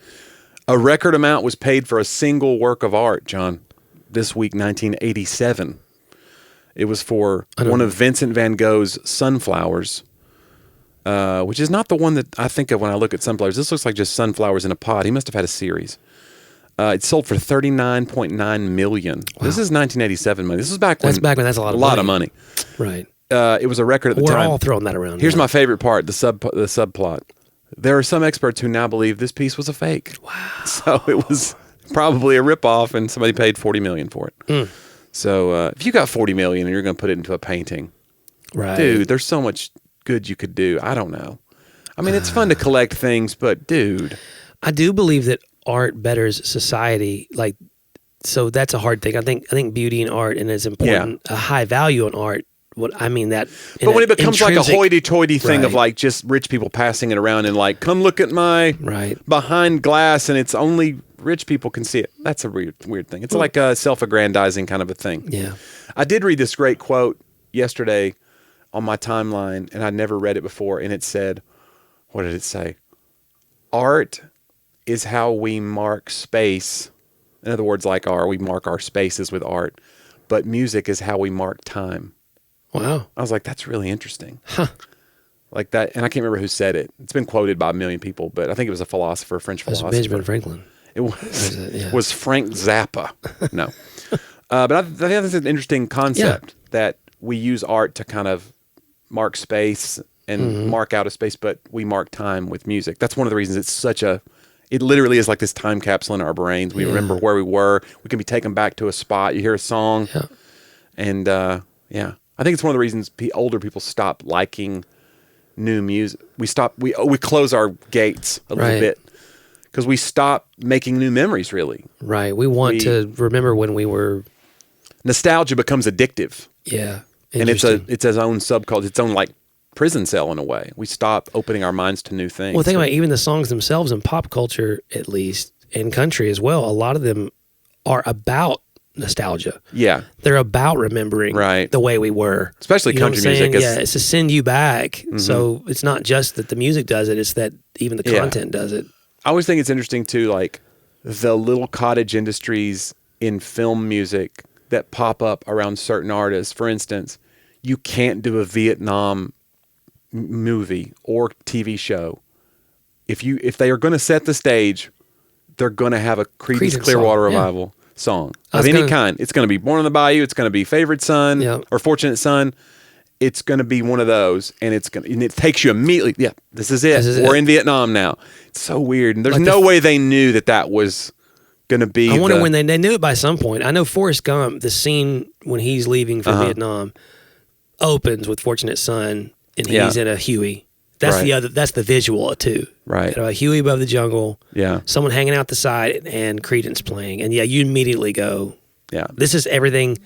A record amount was paid for a single work of art, John, this week, 1987. It was for one of Vincent van Gogh's Sunflowers, which is not the one that I think of when I look at sunflowers. This looks like just sunflowers in a pot. He must have had a series. It sold for $39.9 million. Wow. This is 1987 money. This is back when... That's back when that's a lot of money. Lot of money. Right. it was a record at the time. We're all throwing that around. Here's my favorite part: the subplot. There are some experts who now believe this piece was a fake. Wow. So it was probably a ripoff, and somebody paid $40 million for it. So if you got $40 million and you're going to put it into a painting, right, dude, there's so much good you could do. I don't know. I mean, it's fun to collect things, but dude, I do believe that art betters society. Like, so that's a hard thing. I think beauty and art, and it's important. A high value in art. What I mean that, but when it becomes like a hoity-toity thing of right. like just rich people passing it around and like, come look at my behind glass, and it's only rich people can see it. That's a weird thing. It's like a self-aggrandizing kind of a thing. Yeah. I did read this great quote yesterday on my timeline, and I'd never read it before, and it said, what did it say? Art is how we mark space. In other words, like we mark our spaces with art, but music is how we mark time. Wow. I was like, that's really interesting. Huh. Like that, and I can't remember who said it. It's been quoted by a million people, but I think it was a philosopher, a French philosopher. Benjamin Franklin. It was Frank Zappa. No. But I think that's an interesting concept that we use art to kind of mark space and mark out a space, but we mark time with music. That's one of the reasons it's it literally is like this time capsule in our brains. We remember where we were. We can be taken back to a spot. You hear a song. Yeah. And I think it's one of the reasons older people stop liking new music. We close our gates a little bit because we stop making new memories, really. Right. We want to remember when we were... Nostalgia becomes addictive. Yeah. And it's its own subculture, its own like prison cell in a way. We stop opening our minds to new things. Well, think about even the songs themselves in pop culture, at least, in country as well. A lot of them are about nostalgia. Yeah. They're about remembering the way we were. Especially country music. It's to send you back. So it's not just that the music does it, it's that even the content does it. I always think it's interesting too, like the little cottage industries in film music that pop up around certain artists. For instance, you can't do a Vietnam movie or TV show. If they are going to set the stage, they're going to have a Creedence Clearwater Revival song of any kind. It's going to be Born on the Bayou. It's going to be Favorite Son or Fortunate Son. It's going to be one of those, and it takes you immediately. Yeah, this is it. We're in Vietnam now. It's so weird, and there's like no way they knew that was going to be. I wonder when they knew it by some point. I know Forrest Gump, the scene when he's leaving for Vietnam, opens with Fortunate Son, and he's in a Huey. That's that's the visual too. Right. A Huey above the jungle. Yeah. Someone hanging out the side and Creedence playing. And you immediately go, this is everything.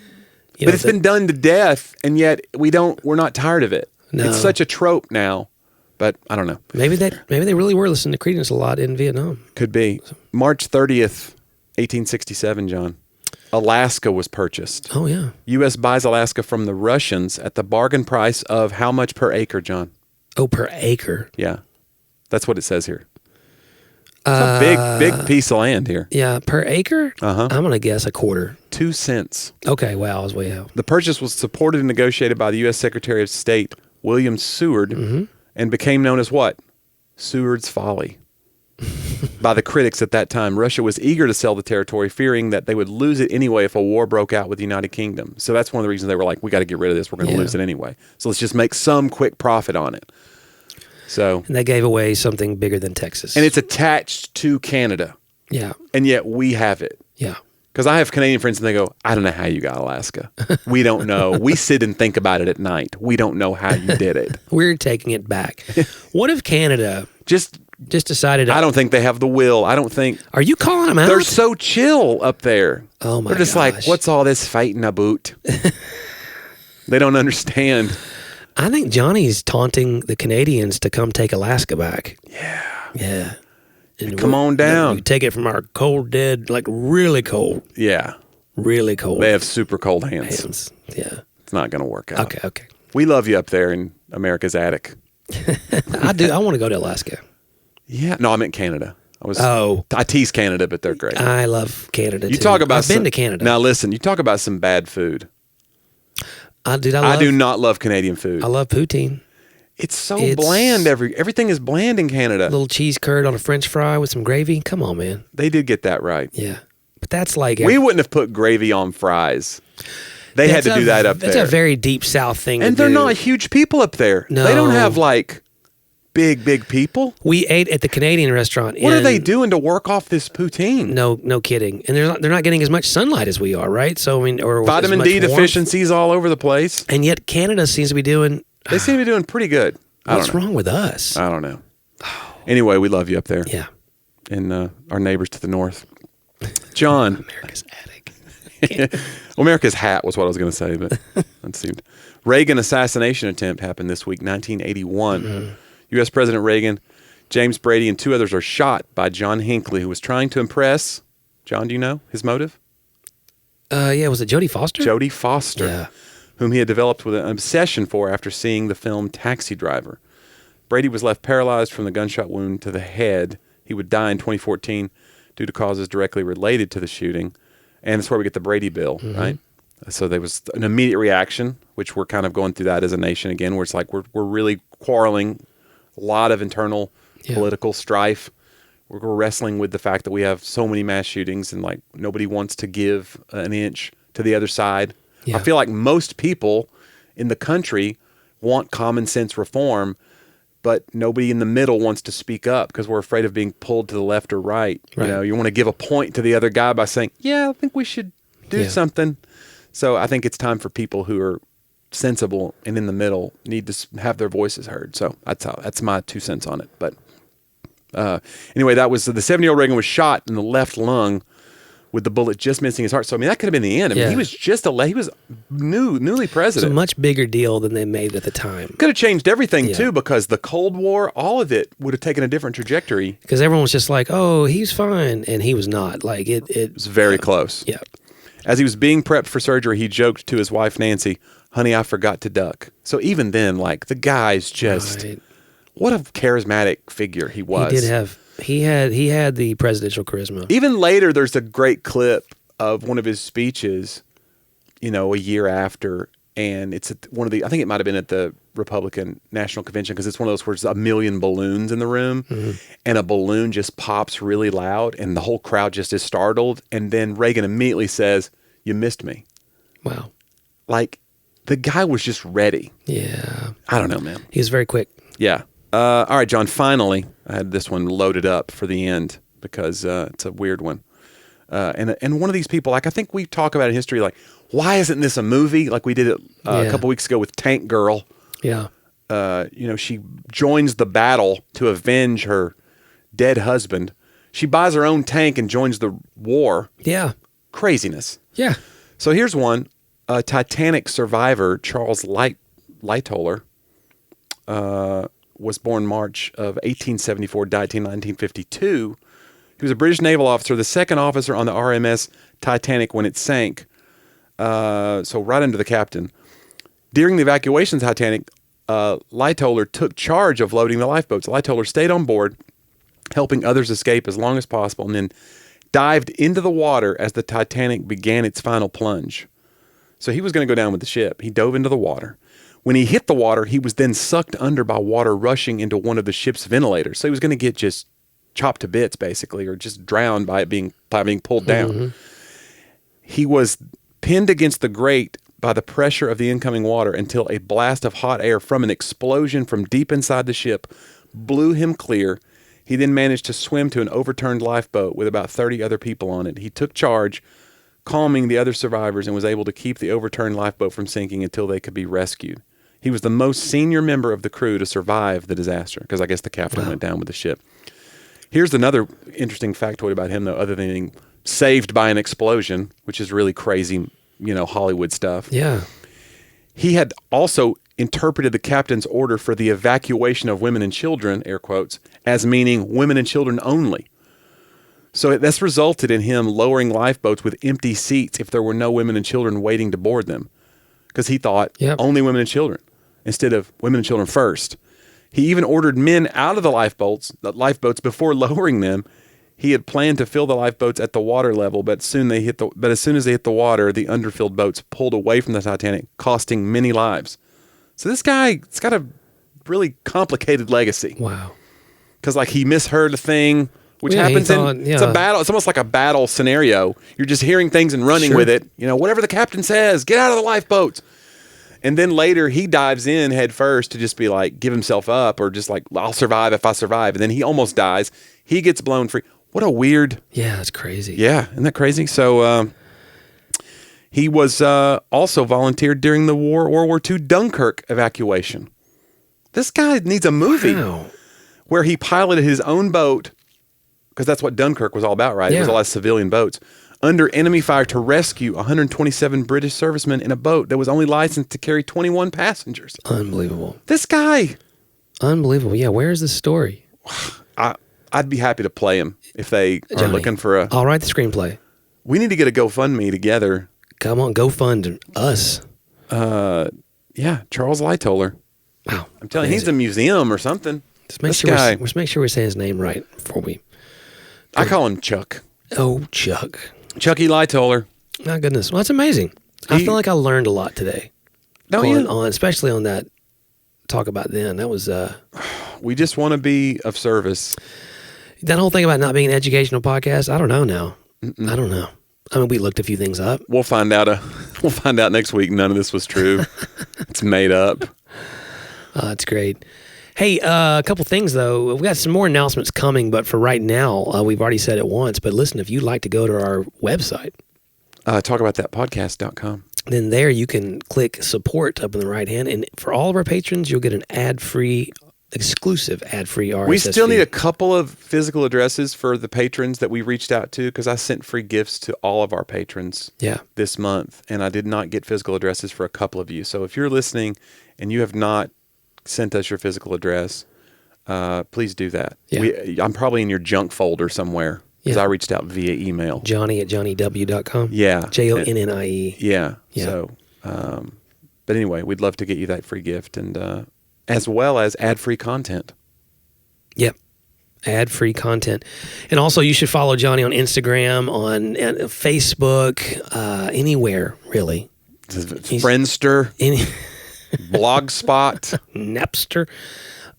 But it's been done to death, and yet we're not tired of it. No. It's such a trope now. But I don't know. Maybe they really were listening to Creedence a lot in Vietnam. Could be. March 30th, 1867, John. Alaska was purchased. Oh yeah. U.S. buys Alaska from the Russians at the bargain price of how much per acre, John? Oh, per acre. Yeah. That's what it says here. It's a big piece of land here. Yeah, per acre? I'm going to guess a quarter. 2 cents. Okay, wow, I was way out. The purchase was supported and negotiated by the U.S. Secretary of State, William Seward, and became known as what? Seward's Folly. By the critics at that time. Russia was eager to sell the territory, fearing that they would lose it anyway if a war broke out with the United Kingdom. So that's one of the reasons they were like, we got to get rid of this. We're going to lose it anyway. So let's just make some quick profit on it. So, and they gave away something bigger than Texas. And it's attached to Canada. Yeah. And yet we have it. Yeah. Because I have Canadian friends and they go, I don't know how you got Alaska. We don't know. We sit and think about it at night. We don't know how you did it. We're taking it back. What if Canada just decided... I don't think they have the will. I don't think... Are you calling them out? They're so chill up there. Oh my gosh. They're just like, what's all this fighting about? They don't understand. I think Jonnie's taunting the Canadians to come take Alaska back. Yeah. Yeah. And come on down. You take it from our cold, dead, like really cold. Yeah. Really cold. They have super cold hands. Yeah. It's not going to work out. Okay. We love you up there in America's attic. I do. I want to go to Alaska. Yeah. No, I meant Canada. I tease Canada, but they're great. I love Canada too. I've been to Canada. Now listen, you talk about some bad food. I do not love Canadian food. I love poutine. It's so bland. Everything is bland in Canada. A little cheese curd on a French fry with some gravy. Come on, man. They did get that right. Yeah. But that's like... We wouldn't have put gravy on fries. They had to do that up there. That's a very deep South thing to do. And they're not huge people up there. No. They don't have like big people. We ate at the Canadian restaurant. What are they doing to work off this poutine? No kidding. And they're not getting as much sunlight as we are, right? So I mean, or vitamin D deficiencies all over the place. And yet Canada seems to be doing. They seem to be doing pretty good. What's wrong with us? I don't know. Anyway, we love you up there. Yeah. And our neighbors to the north. John. America's attic. Well, America's hat was what I was going to say, but that seemed. Reagan assassination attempt happened this week, 1981. Mm-hmm. U.S. President Reagan, James Brady, and 2 others are shot by John Hinckley, who was trying to impress. John, do you know his motive? Yeah, was it Jodie Foster? Jodie Foster, yeah. Whom he had developed with an obsession for after seeing the film Taxi Driver. Brady was left paralyzed from the gunshot wound to the head. He would die in 2014 due to causes directly related to the shooting. And that's where we get the Brady bill, mm-hmm. right? So there was an immediate reaction, which we're kind of going through that as a nation again, where it's like we're really quarreling, a lot of internal political strife. We're wrestling with the fact that we have so many mass shootings and like nobody wants to give an inch to the other side. Yeah. I feel like most people in the country want common sense reform, but nobody in the middle wants to speak up because we're afraid of being pulled to the left or right. You know, you want to give a point to the other guy by saying, yeah, I think we should do something. So I think it's time for people who are sensible and in the middle need to have their voices heard. So that's my 2 cents on it. But anyway, that was the 70-year-old Reagan was shot in the left lung with the bullet just missing his heart. So I mean, that could have been the end. I mean, he was just he was newly president. It's a much bigger deal than they made at the time. Could have changed everything too, because the Cold War, all of it would have taken a different trajectory. Because everyone was just like, "Oh, he's fine," and he was not. Like it was very close. Yeah. As he was being prepped for surgery, he joked to his wife Nancy, "Honey, I forgot to duck." So even then, like the guy's just what a charismatic figure he was. He did have. He had the presidential charisma. Even later, there's a great clip of one of his speeches, a year after, and it's at one of the, I think it might have been at the Republican National Convention, because it's one of those where there's a million balloons in the room, mm-hmm. and a balloon just pops really loud, and the whole crowd just is startled, and then Reagan immediately says, "You missed me." Wow. Like, the guy was just ready. Yeah. I don't know, man. He was very quick. Yeah. All right, John, finally, I had this one loaded up for the end because it's a weird one. And one of these people, like I think we talk about in history, like, why isn't this a movie? Like we did it a couple weeks ago with Tank Girl. Yeah. She joins the battle to avenge her dead husband. She buys her own tank and joins the war. Yeah. Craziness. Yeah. So here's one. Titanic survivor Charles Lightoller was born March of 1874, died in 1952. He was a British naval officer, the second officer on the RMS Titanic when it sank. So right under the captain. During the evacuation of the Titanic, Lightoller took charge of loading the lifeboats. Lightoller stayed on board, helping others escape as long as possible, and then dived into the water as the Titanic began its final plunge. So he was going to go down with the ship. He dove into the water. When he hit the water, he was then sucked under by water rushing into one of the ship's ventilators. So he was going to get just chopped to bits, basically, or just drowned by it being pulled down. Mm-hmm. He was pinned against the grate by the pressure of the incoming water until a blast of hot air from an explosion from deep inside the ship blew him clear. He then managed to swim to an overturned lifeboat with about 30 other people on it. He took charge, calming the other survivors, and was able to keep the overturned lifeboat from sinking until they could be rescued. He was the most senior member of the crew to survive the disaster, because I guess the captain went down with the ship. Here's another interesting factoid about him, though, other than being saved by an explosion, which is really crazy, Hollywood stuff. Yeah. He had also interpreted the captain's order for the evacuation of women and children, air quotes, as meaning women and children only. So that's resulted in him lowering lifeboats with empty seats if there were no women and children waiting to board them, because he thought only women and children instead of women and children first. He even ordered men out of the lifeboats before lowering them. He had planned to fill the lifeboats at the water level, but as soon as they hit the water, the underfilled boats pulled away from the Titanic, costing many lives. So this guy's got a really complicated legacy. Wow. Because he misheard a thing, which happens it's a battle. It's almost like a battle scenario. You're just hearing things and running with it. Whatever the captain says, get out of the lifeboats. And then later he dives in head first to just be like, give himself up, or just like, I'll survive if I survive. And then he almost dies. He gets blown free. What a weird. Yeah, that's crazy. Yeah, isn't that crazy? So he was also volunteered during the World War II Dunkirk evacuation. This guy needs a movie where he piloted his own boat, because that's what Dunkirk was all about, right? Yeah. It was a lot of civilian boats, under enemy fire to rescue 127 British servicemen in a boat that was only licensed to carry 21 passengers. Unbelievable. This guy. Unbelievable. Yeah, where is this story? I'd be happy to play him if they are looking for a... I'll write the screenplay. We need to get a GoFundMe together. Come on, GoFund us. Yeah, Charles Lightoller. Wow. I'm telling you, he needs a museum or something. Let's make sure we say his name right before we... I call him Chuck. Oh, Chuck. Chucky Lightoller. My goodness. Well, that's amazing. I feel like I learned a lot today. Especially on that Talk About Then. That was... We just want to be of service. That whole thing about not being an educational podcast, I don't know now. I don't know. I mean, we looked a few things up. We'll find out next week. None of this was true. It's made up. It's great. Hey, a couple things, though. We've got some more announcements coming, but for right now, we've already said it once. But listen, if you'd like to go to our website, talkaboutthatpodcast.com, then there you can click support up in the right hand. And for all of our patrons, you'll get an exclusive ad-free RSS We still feed. need a couple of physical addresses for the patrons that we reached out to, because I sent free gifts to all of our patrons this month, and I did not get physical addresses for a couple of you. So if you're listening and you have not sent us your physical address, please do that. Yeah. I'm probably in your junk folder somewhere, because I reached out via email. Jonnie at JonnieW.com. Yeah. JONNIE. Yeah. So, but anyway, we'd love to get you that free gift, and as well as ad-free content. Yep. Ad-free content. And also, you should follow Jonnie on Instagram, on Facebook, anywhere, really. Friendster. Blogspot. Napster.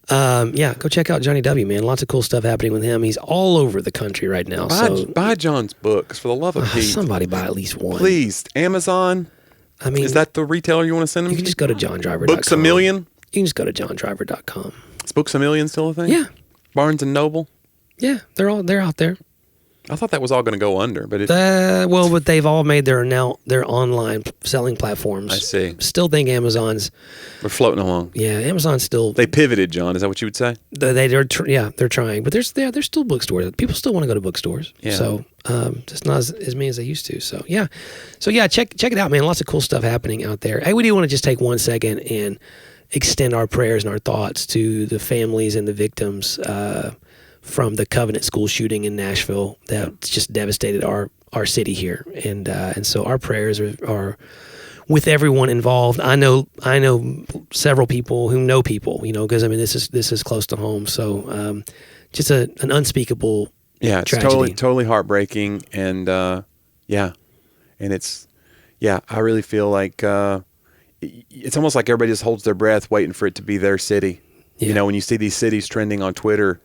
Go check out Jonnie W, man. Lots of cool stuff happening with him. He's all over the country right now. Buy John's books, for the love of Pete. Somebody buy at least one. Please. Amazon. I mean, is that the retailer you want to send them to? You can just go to johndriver.com. Books A Million? You can just go to johndriver.com. Is Books A Million still a thing? Yeah. Barnes and Noble? Yeah, they're out there. I thought that was all going to go under, but but they've all made their online selling platforms. I see. Still think Amazon's... We're floating along. Yeah, Amazon's still... They pivoted, John. Is that what you would say? They're trying. But there's still bookstores. People still want to go to bookstores. Yeah. So, just not as many as they used to. So, yeah. Check it out, man. Lots of cool stuff happening out there. Hey, we do want to just take 1 second and extend our prayers and our thoughts to the families and the victims from the Covenant school shooting in Nashville that just devastated our city here, and so our prayers are with everyone involved. I know several people who know people, because I mean this is close to home. So just an unspeakable it's tragedy. totally heartbreaking, and and it's I really feel like it's almost like everybody just holds their breath waiting for it to be their city. Yeah. When you see these cities trending on Twitter,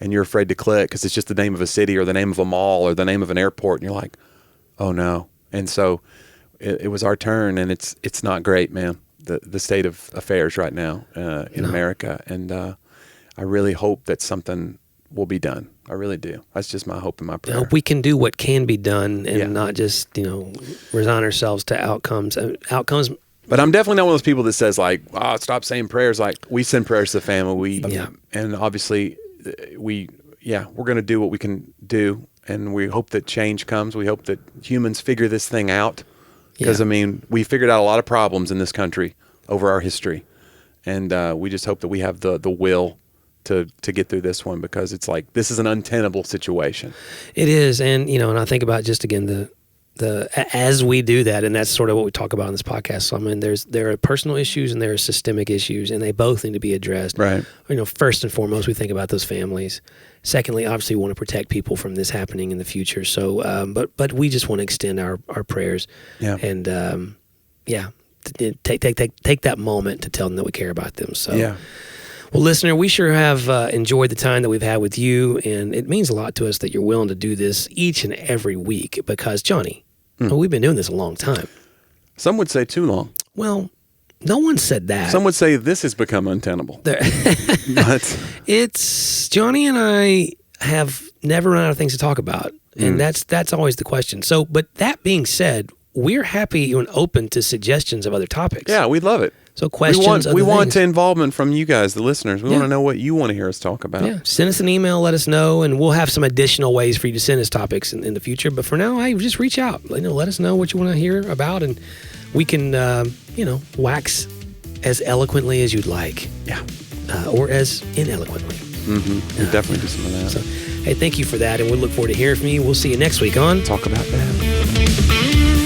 and you're afraid to click because it's just the name of a city or the name of a mall or the name of an airport, and you're like, oh no. And so it was our turn, and it's not great, man, the state of affairs right now in America. And I really hope that something will be done. I really do. That's just my hope and my prayer. I hope we can do what can be done and not just, resign ourselves to outcomes. But I'm definitely not one of those people that says like, stop saying prayers. Like, we send prayers to the family. And obviously we're going to do what we can do, and we hope that change comes. We hope that humans figure this thing out, because I mean, we figured out a lot of problems in this country over our history, and we just hope that we have the will to get through this one, because it's like, this is an untenable situation. It is, and and I think about just again the as we do that, and that's sort of what we talk about on this podcast. So I mean, there are personal issues and there are systemic issues, and they both need to be addressed. Right. First and foremost, we think about those families. Secondly, obviously, we want to protect people from this happening in the future. So, but we just want to extend our prayers. Yeah. And take that moment to tell them that we care about them. So. Yeah. Well, listener, we sure have enjoyed the time that we've had with you, and it means a lot to us that you're willing to do this each and every week because, Jonnie, we've been doing this a long time. Some would say too long. Well, no one said that. Some would say this has become untenable. But it's Jonnie and I have never run out of things to talk about, and that's always the question. So, but that being said, we're happy and open to suggestions of other topics. Yeah, we love it. So questions. We want involvement from you guys, the listeners. We want to know what you want to hear us talk about. Yeah, send us an email, let us know, and we'll have some additional ways for you to send us topics in the future. But for now, just reach out. Let us know what you want to hear about, and we can, wax as eloquently as you'd like. Yeah. Or as ineloquently. Mm-hmm. We'll definitely do some of that. So, hey, thank you for that, and we'll look forward to hearing from you. We'll see you next week on Talk About That.